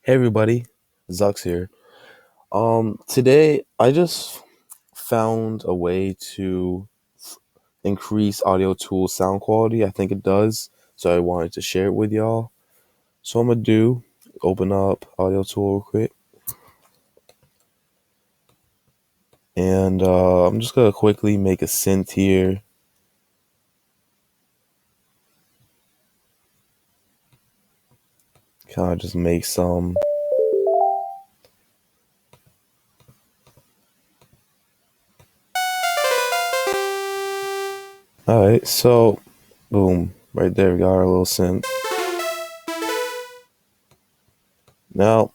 Hey everybody, Zux here. Today I just found a way to increase Audiotools sound quality. I think it does, so I wanted to share it with y'all. So I'm gonna open up Audiotool real quick, and I'm just gonna quickly make a synth here. Kind of just make some. All right, so boom, right there we got our little synth. Now,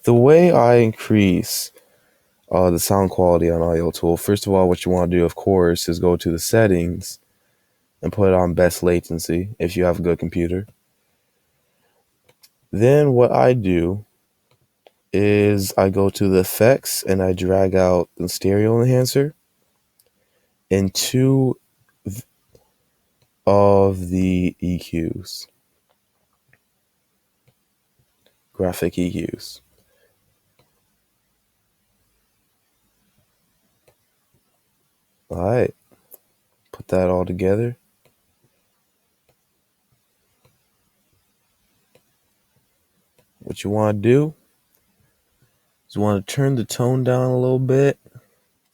the way I increase the sound quality on Audiotool, first of all, what you want to do, of course, is go to the settings and put it on best latency if you have a good computer. Then what I do is I go to the effects and I drag out the stereo enhancer and two of the EQs, graphic EQs. All right, put that all together. What you want to do is you want to turn the tone down a little bit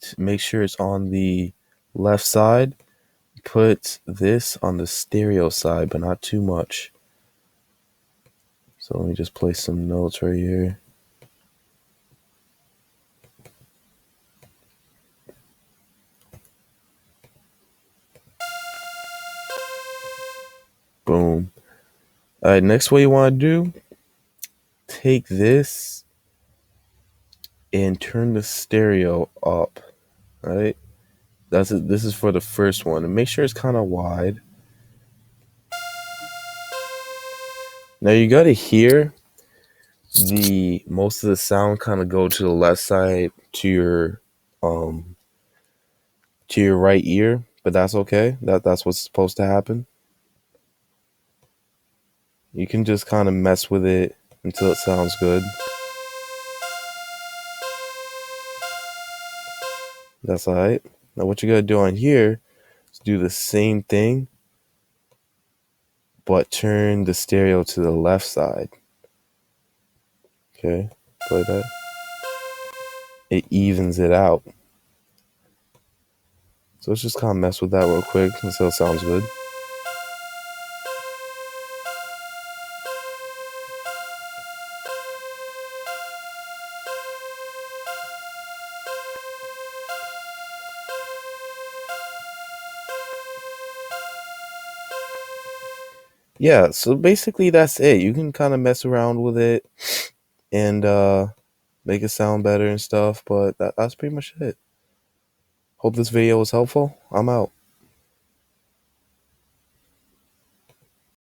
to make sure it's on the left side. Put this on the stereo side, but not too much. So let me just play some notes right here. Boom. All right, next what you want to do, take this and turn the stereo up. All right, that's it. This is for the first one, and make sure it's kind of wide. Now you got to hear the most of the sound kind of go to the left side to your right ear, but that's okay. That's what's supposed to happen. You can just kind of mess with it until it sounds good. That's all right. Now what you gotta do on here is do the same thing, but turn the stereo to the left side. Okay, play that. It evens it out. So let's just kind of mess with that real quick until it sounds good. Yeah, so basically that's it. You can kind of mess around with it and make it sound better and stuff, but that's pretty much it. Hope this video was helpful. I'm out.